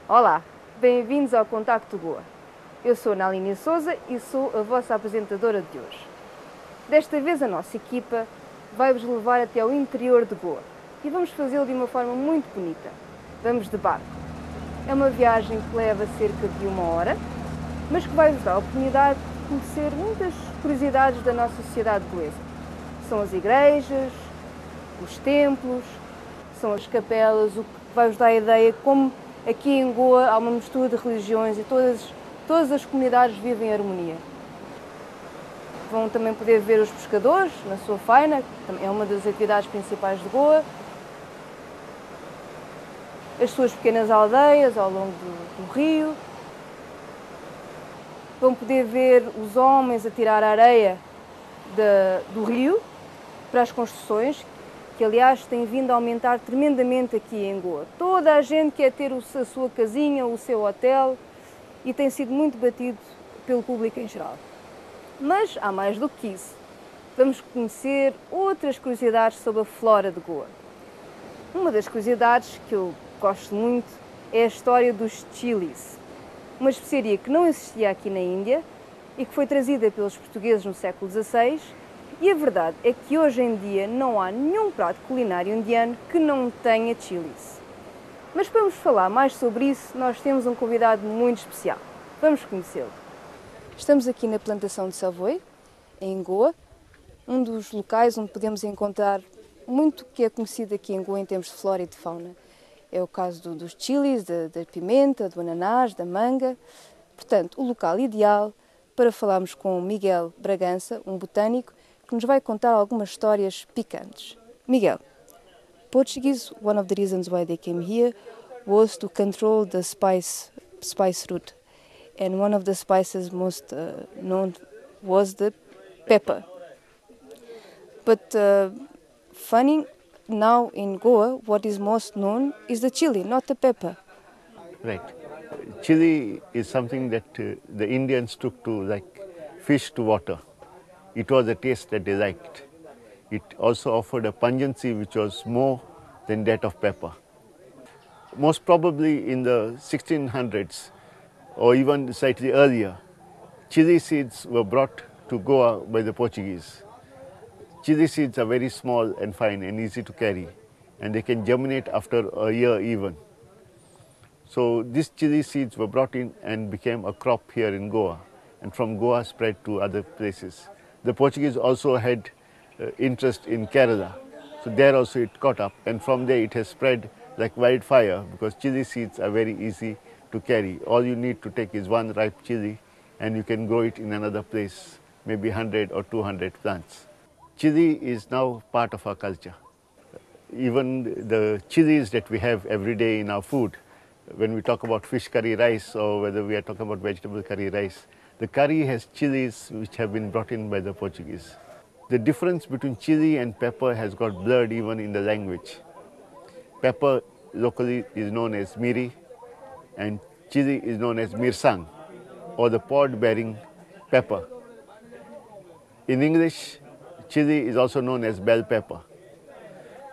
Olá, bem-vindos ao Contacto Goa. Eu sou Naline Souza e sou a vossa apresentadora de hoje. Desta vez a nossa equipa vai-vos levar até ao interior de Goa e vamos fazê-lo de uma forma muito bonita. Vamos de barco. É uma viagem que leva cerca de 1 hora, mas que vai-vos dar a oportunidade de conhecer muitas curiosidades da nossa sociedade goesa. São as igrejas, os templos, são as capelas, o que vai-vos dar a ideia como aqui em Goa há uma mistura de religiões e todas as comunidades vivem em harmonia. Vão também poder ver os pescadores na sua faina, que também é uma das atividades principais de Goa. As suas pequenas aldeias ao longo do rio. Vão poder ver os homens a tirar a areia do rio para as construções, que aliás tem vindo a aumentar tremendamente aqui em Goa. Toda a gente quer ter a sua casinha, o seu hotel e tem sido muito batido pelo público em geral. Mas há mais do que isso. Vamos conhecer outras curiosidades sobre a flora de Goa. Uma das curiosidades que eu gosto muito é a história dos chilis, uma especiaria que não existia aqui na Índia e que foi trazida pelos portugueses no século XVI. E a verdade é que hoje em dia não há nenhum prato culinário indiano que não tenha chilis. Mas para vos falar mais sobre isso, nós temos um convidado muito especial. Vamos conhecê-lo. Estamos aqui na plantação de Savoy, em Goa, um dos locais onde podemos encontrar muito que é conhecido aqui em Goa em termos de flora e de fauna. É o caso dos chilis, da pimenta, do ananás, da manga. Portanto, o local ideal para falarmos com Miguel Bragança, um botânico, que nos vai contar algumas histórias picantes. Miguel, Portuguese, one of the reasons why they came here was to control the spice root. And one of the spices most known was the pepper. But funny, now in Goa, what is most known is the chili, not the pepper. Right. Chili is something that the Indians took to like fish to water. It was a taste that they liked. It also offered a pungency which was more than that of pepper. Most probably in the 1600s or even slightly earlier, chili seeds were brought to Goa by the Portuguese. Chili seeds are very small and fine and easy to carry, and they can germinate after a year even. So these chili seeds were brought in and became a crop here in Goa, and from Goa spread to other places. The Portuguese also had interest in Kerala, so there also it caught up, and from there it has spread like wildfire because chili seeds are very easy to carry. All you need to take is one ripe chili and you can grow it in another place, maybe 100 or 200 plants. Chili is now part of our culture. Even the chilies that we have every day in our food, when we talk about fish curry rice or whether we are talking about vegetable curry rice, the curry has chilies which have been brought in by the Portuguese. The difference between chili and pepper has got blurred even in the language. Pepper locally is known as miri and chili is known as mirsang, or the pod-bearing pepper. In English, chili is also known as bell pepper.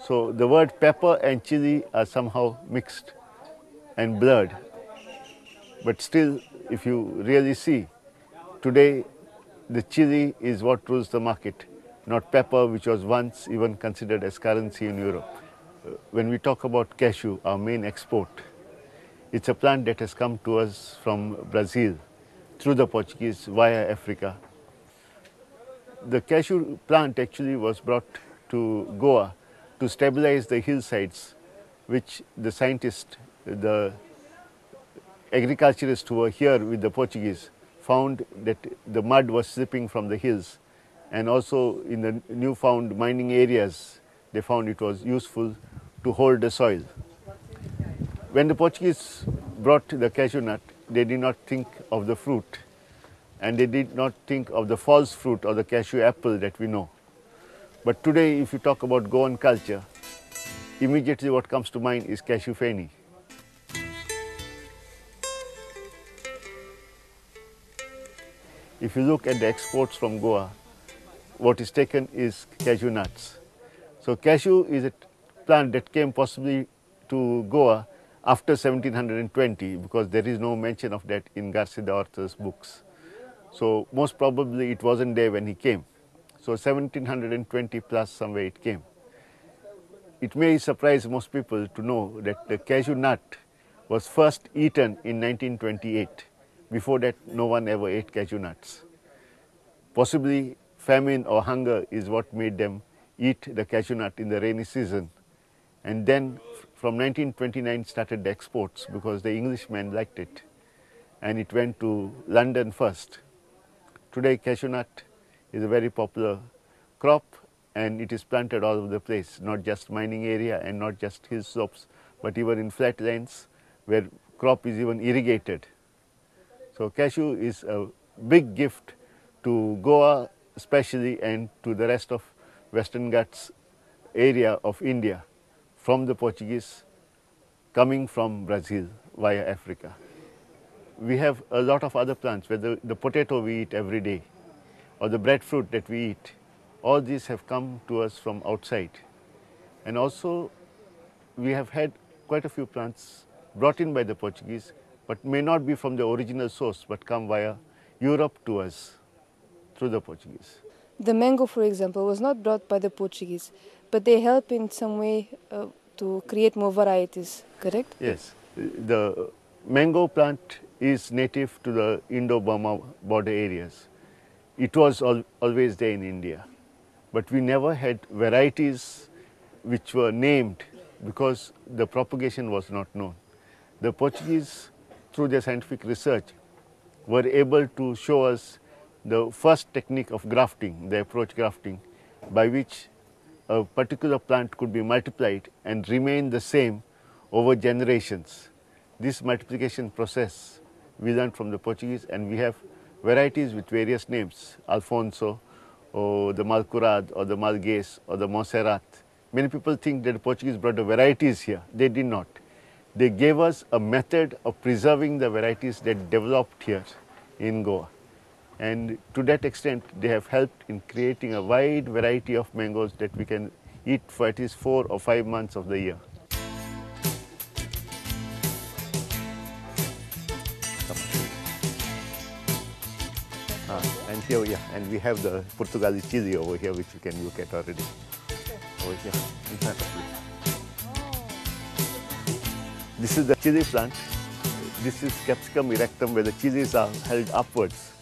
So the word pepper and chili are somehow mixed and blurred. But still, if you really see, today the chili is what rules the market, not pepper, which was once even considered as currency in Europe. When we talk about cashew, our main export, it's a plant that has come to us from Brazil through the Portuguese via Africa. The cashew plant actually was brought to Goa to stabilize the hillsides, which the scientists, the agriculturists who were here with the Portuguese found that the mud was slipping from the hills, and also in the newfound mining areas they found it was useful to hold the soil. When the Portuguese brought the cashew nut, they did not think of the fruit, and they did not think of the false fruit or the cashew apple that we know. But today, if you talk about Goan culture, immediately what comes to mind is cashew feni. If you look at the exports from Goa, what is taken is cashew nuts. So cashew is a plant that came possibly to Goa after 1720, because there is no mention of that in Garcia de Orta's books. So most probably it wasn't there when he came. So 1720 plus somewhere it came. It may surprise most people to know that the cashew nut was first eaten in 1928. Before that, no one ever ate cashew nuts. Possibly famine or hunger is what made them eat the cashew nut in the rainy season. And then from 1929 started the exports because the Englishmen liked it. And it went to London first. Today cashew nut is a very popular crop and it is planted all over the place, not just mining area and not just hill slopes, but even in flat lands where crop is even irrigated. So cashew is a big gift to Goa especially and to the rest of Western Ghats area of India from the Portuguese coming from Brazil via Africa. We have a lot of other plants, whether the potato we eat every day or the breadfruit that we eat. All these have come to us from outside. And also we have had quite a few plants brought in by the Portuguese, but may not be from the original source, but come via Europe to us through the Portuguese. The mango, for example, was not brought by the Portuguese, but they help in some way to create more varieties, correct? Yes. The mango plant is native to the Indo-Burma border areas. It was always there in India, but we never had varieties which were named because the propagation was not known. The Portuguese, through their scientific research, were able to show us the first technique of grafting, the approach grafting, by which a particular plant could be multiplied and remain the same over generations. This multiplication process we learned from the Portuguese, and we have varieties with various names, Alfonso, or the Malcurad, or the Malgues, or the Montserrat. Many people think that the Portuguese brought the varieties here. They did not. They gave us a method of preserving the varieties that developed here in Goa. And to that extent, they have helped in creating a wide variety of mangoes that we can eat for at least 4 or 5 months of the year. And here, and we have the Portugali chili over here, which you can look at already. Over here, in front of you. This is the chili plant. This is Capsicum erectum, where the chilies are held upwards.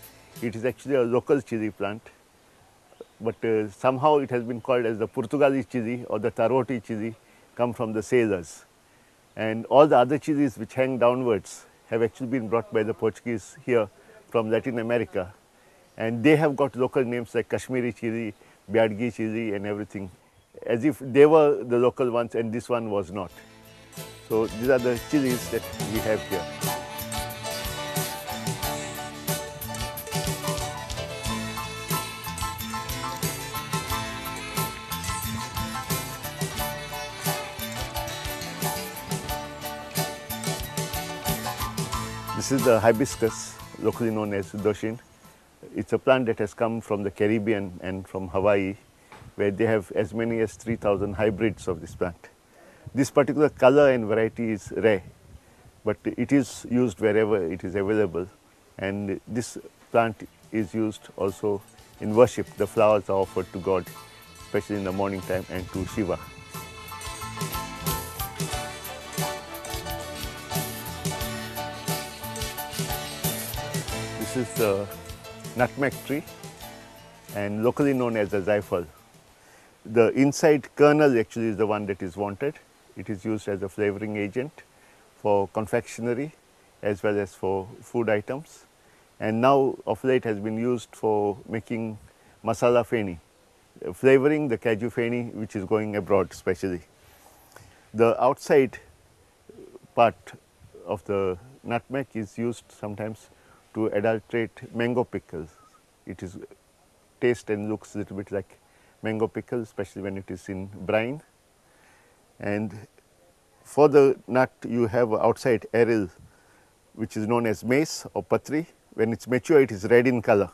It is actually a local chili plant, but somehow it has been called as the Portugali chili or the Taroti chili, come from the sailors. And all the other chilies which hang downwards have actually been brought by the Portuguese here from Latin America. And they have got local names like Kashmiri chili, Biadgi chili and everything, as if they were the local ones and this one was not. So these are the chilies that we have here. This is the hibiscus, locally known as Doshin. It's a plant that has come from the Caribbean and from Hawaii, where they have as many as 3,000 hybrids of this plant. This particular color and variety is rare, but it is used wherever it is available. And this plant is used also in worship. The flowers are offered to God, especially in the morning time, and to Shiva. This is the nutmeg tree, and locally known as the zaifal. The inside kernel actually is the one that is wanted. It is used as a flavoring agent for confectionery as well as for food items. And now of late has been used for making masala feni, flavoring the cashew feni which is going abroad especially. The outside part of the nutmeg is used sometimes to adulterate mango pickles. It is taste and looks a little bit like mango pickle, especially when it is in brine. And for the nut you have outside aril, which is known as maize or patri. When it's mature, it is red in color,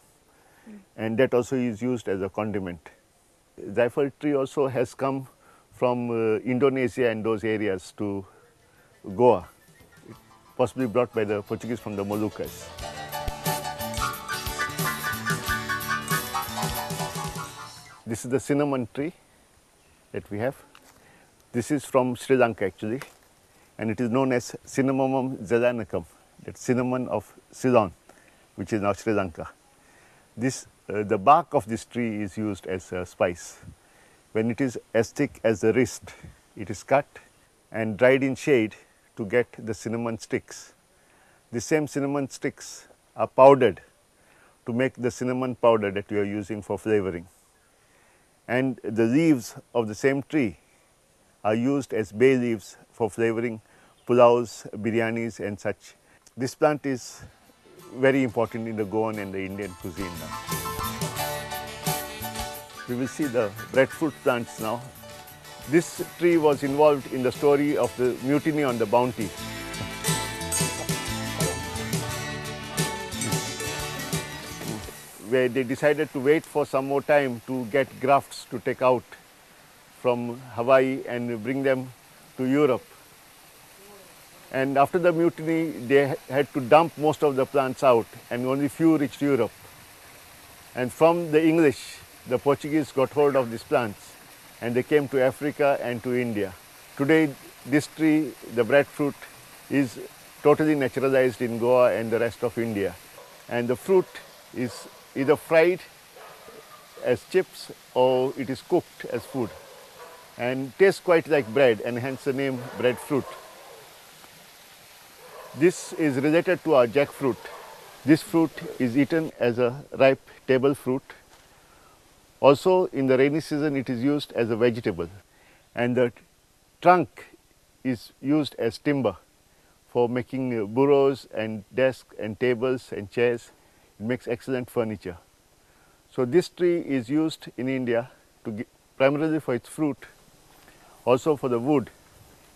and that also is used as a condiment. Zaifal tree also has come from Indonesia and those areas to Goa. possibly brought by the Portuguese from the Moluccas. This is the cinnamon tree that we have. This is from Sri Lanka actually, and it is known as Cinnamomum zelanicum, that's cinnamon of Ceylon, which is now Sri Lanka. The bark of this tree is used as a spice. When it is as thick as the wrist, it is cut and dried in shade to get the cinnamon sticks. The same cinnamon sticks are powdered to make the cinnamon powder that we are using for flavoring. And the leaves of the same tree are used as bay leaves for flavoring pulaus, biryanis and such. This plant is very important in the Goan and the Indian cuisine now. We will see the breadfruit plants now. This tree was involved in the story of the mutiny on the Bounty. Where they decided to wait for some more time to get grafts to take out from Hawaii and bring them to Europe. And after the mutiny, they had to dump most of the plants out and only few reached Europe. And from the English, the Portuguese got hold of these plants and they came to Africa and to India. Today, this tree, the breadfruit, is totally naturalized in Goa and the rest of India. And the fruit is either fried as chips or it is cooked as food and tastes quite like bread, and hence the name breadfruit. This is related to our jackfruit. This fruit is eaten as a ripe table fruit. Also in the rainy season it is used as a vegetable, and the trunk is used as timber for making bureaus and desks and tables and chairs. It makes excellent furniture. So this tree is used in India primarily for its fruit, also for the wood,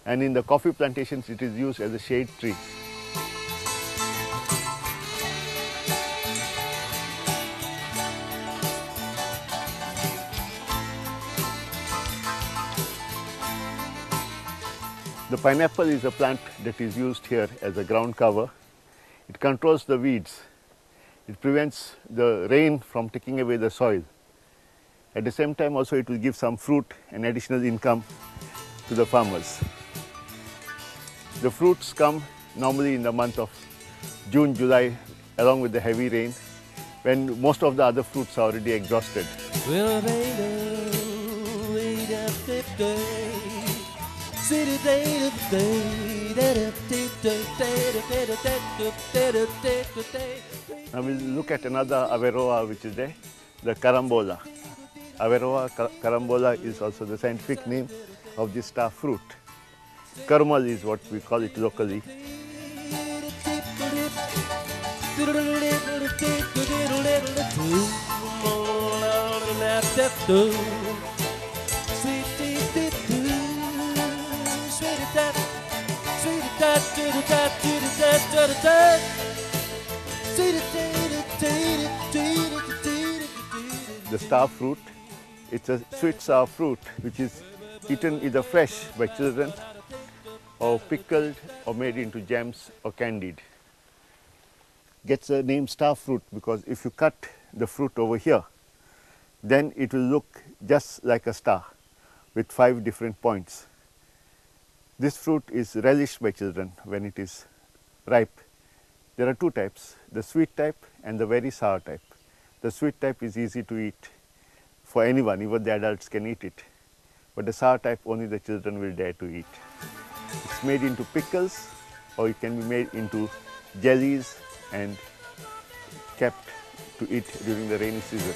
and in the coffee plantations it is used as a shade tree. The pineapple is a plant that is used here as a ground cover. It controls the weeds. It prevents the rain from taking away the soil. At the same time also it will give some fruit and additional income to the farmers. The fruits come normally in the month of June, July, along with the heavy rain, when most of the other fruits are already exhausted. Now we'll look at another Averroa which is there, the carambola. Averroa carambola is also the scientific name of this star fruit. Caramel is what we call it locally. The star fruit, it's a sweet sour fruit which is eaten either fresh by children or pickled or made into jams or candied. Gets the name star fruit because if you cut the fruit over here, then it will look just like a star with 5 different points. This fruit is relished by children when it is ripe. There are 2 types, the sweet type and the very sour type. The sweet type is easy to eat for anyone, even the adults can eat it. But the sour type only the children will dare to eat. It's made into pickles or it can be made into jellies and kept to eat during the rainy season.